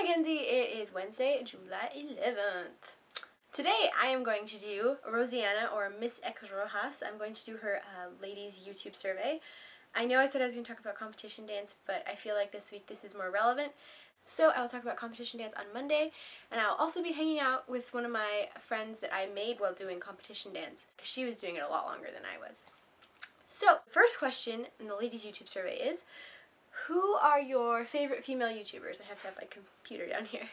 Mackenzie. It is Wednesday, July 11th. Today I am going to do Rosianna, or Miss X Rojas. I'm going to do her ladies YouTube survey. I know I said I was going to talk about competition dance, but I feel like this week this is more relevant. So I will talk about competition dance on Monday, and I'll also be hanging out with one of my friends that I made while doing competition dance, because she was doing it a lot longer than I was. So, the first question in the ladies YouTube survey is, who are your favorite female YouTubers? I have to have my computer down here.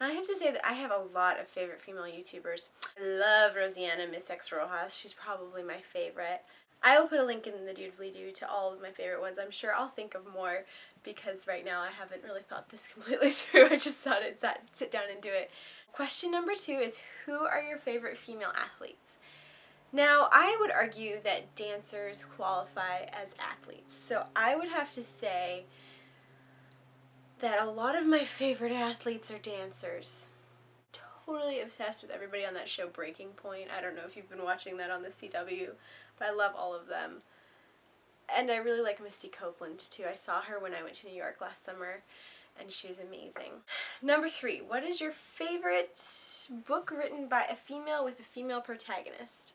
And I have to say that I have a lot of favorite female YouTubers. I love Rosianna, Miss X Rojas. She's probably my favorite. I will put a link in the doobly-doo to all of my favorite ones. I'm sure I'll think of more, because right now I haven't really thought this completely through. I just thought I'd sit down and do it. Question number 2 is, who are your favorite female athletes? Now, I would argue that dancers qualify as athletes, so I would have to say that a lot of my favorite athletes are dancers. Totally obsessed with everybody on that show Breaking Point. I don't know if you've been watching that on the CW, but I love all of them. And I really like Misty Copeland too. I saw her when I went to New York last summer, and she was amazing. Number 3, what is your favorite book written by a female with a female protagonist?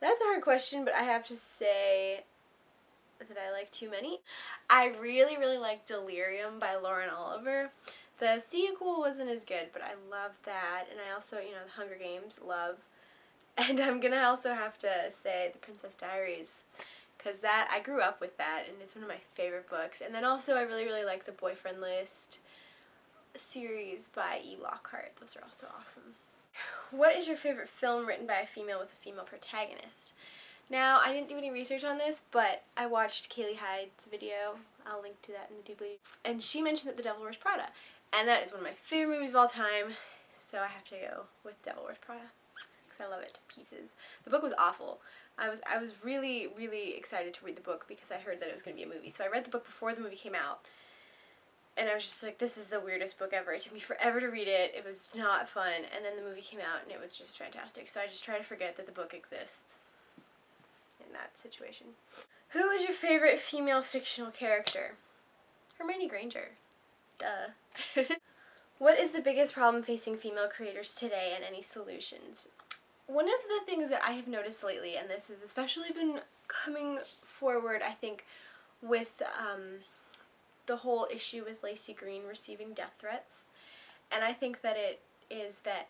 That's a hard question, but I have to say that I like too many. I really, really like Delirium by Lauren Oliver. The sequel wasn't as good, but I love that. And I also, The Hunger Games, love. And I'm gonna also have to say The Princess Diaries, because I grew up with that, and it's one of my favorite books. And then also I really, really like the Boyfriend List series by Lockhart. Those are also awesome. What is your favorite film written by a female with a female protagonist? Now, I didn't do any research on this, but I watched Kaylee Hyde's video. I'll link to that in the doobly. And she mentioned that The Devil Wears Prada. And that is one of my favorite movies of all time, so I have to go with Devil Wears Prada, because I love it to pieces. The book was awful. I was really, really excited to read the book because I heard that it was going to be a movie. So I read the book before the movie came out. And I was just like, this is the weirdest book ever. It took me forever to read it. It was not fun. And then the movie came out, and it was just fantastic. So I just try to forget that the book exists in that situation. Who is your favorite female fictional character? Hermione Granger. Duh. What is the biggest problem facing female creators today, and any solutions? One of the things that I have noticed lately, and this has especially been coming forward, I think, with the whole issue with Lacey Green receiving death threats. And I think that it is that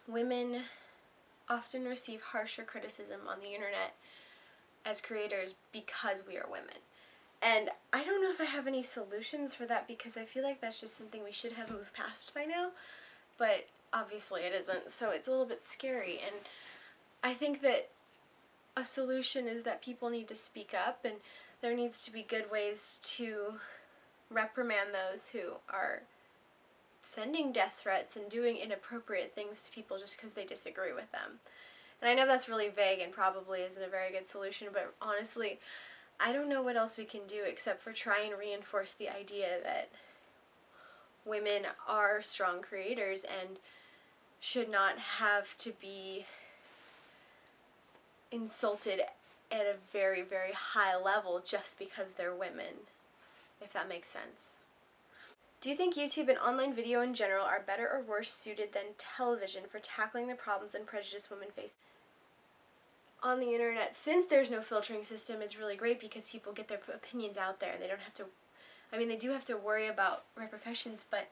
women often receive harsher criticism on the internet as creators because we are women. And I don't know if I have any solutions for that, because I feel like that's just something we should have moved past by now, but obviously it isn't, so it's a little bit scary. And I think that a solution is that people need to speak up, and there needs to be good ways to reprimand those who are sending death threats and doing inappropriate things to people just because they disagree with them. And I know that's really vague and probably isn't a very good solution, but honestly, I don't know what else we can do except for try and reinforce the idea that women are strong creators and should not have to be insulted at a very, very high level just because they're women, if that makes sense. Do you think YouTube and online video in general are better or worse suited than television for tackling the problems and prejudice women face on the internet? Since there's no filtering system, it's really great because people get their opinions out there. They don't have to, they do have to worry about repercussions, but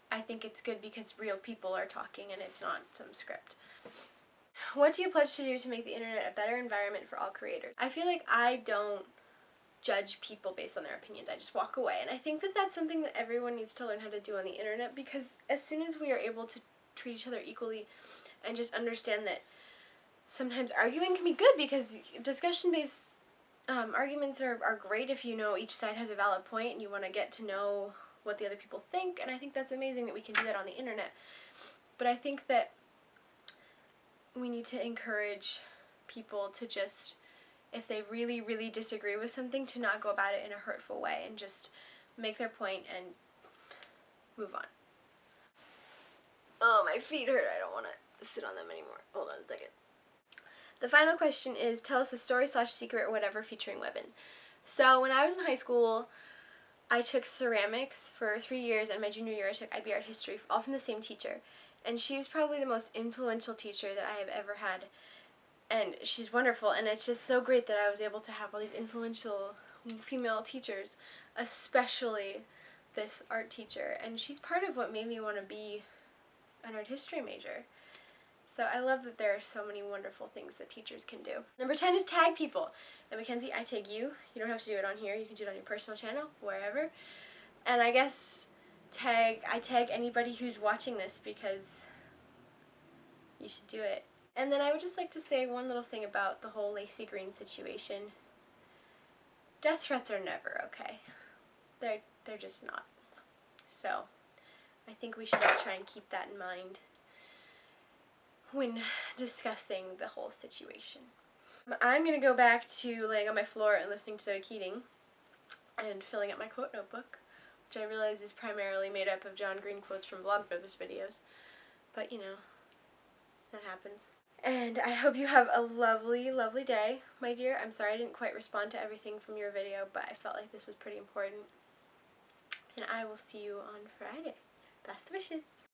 I think it's good because real people are talking and it's not some script. What do you pledge to do to make the internet a better environment for all creators? I feel like I don't judge people based on their opinions. I just walk away. And I think that that's something that everyone needs to learn how to do on the internet, because as soon as we are able to treat each other equally and just understand that sometimes arguing can be good, because discussion-based arguments are great if you know each side has a valid point and you want to get to know what the other people think, and I think that's amazing that we can do that on the internet. But I think that we need to encourage people to just, if they really, really disagree with something, to not go about it in a hurtful way and just make their point and move on. Oh, my feet hurt. I don't want to sit on them anymore. Hold on a second. The final question is, tell us a story / secret or whatever featuring women. So when I was in high school, I took ceramics for 3 years, and my junior year I took IB Art History, all from the same teacher. And she was probably the most influential teacher that I have ever had. And she's wonderful, and it's just so great that I was able to have all these influential female teachers, especially this art teacher. And she's part of what made me want to be an art history major. So I love that there are so many wonderful things that teachers can do. Number 10 is tag people. And Mackenzie, I tag you. You don't have to do it on here. You can do it on your personal channel, wherever. And I guess I tag anybody who's watching this because you should do it. And then I would just like to say one little thing about the whole Lacey Green situation. Death threats are never okay. They're just not. So I think we should all try and keep that in mind when discussing the whole situation. I'm going to go back to laying on my floor and listening to Zoe Keating and filling up my quote notebook, which I realize is primarily made up of John Green quotes from Vlogbrothers videos. But, you know, that happens. And I hope you have a lovely, lovely day, my dear. I'm sorry I didn't quite respond to everything from your video, but I felt like this was pretty important. And I will see you on Friday. Best wishes.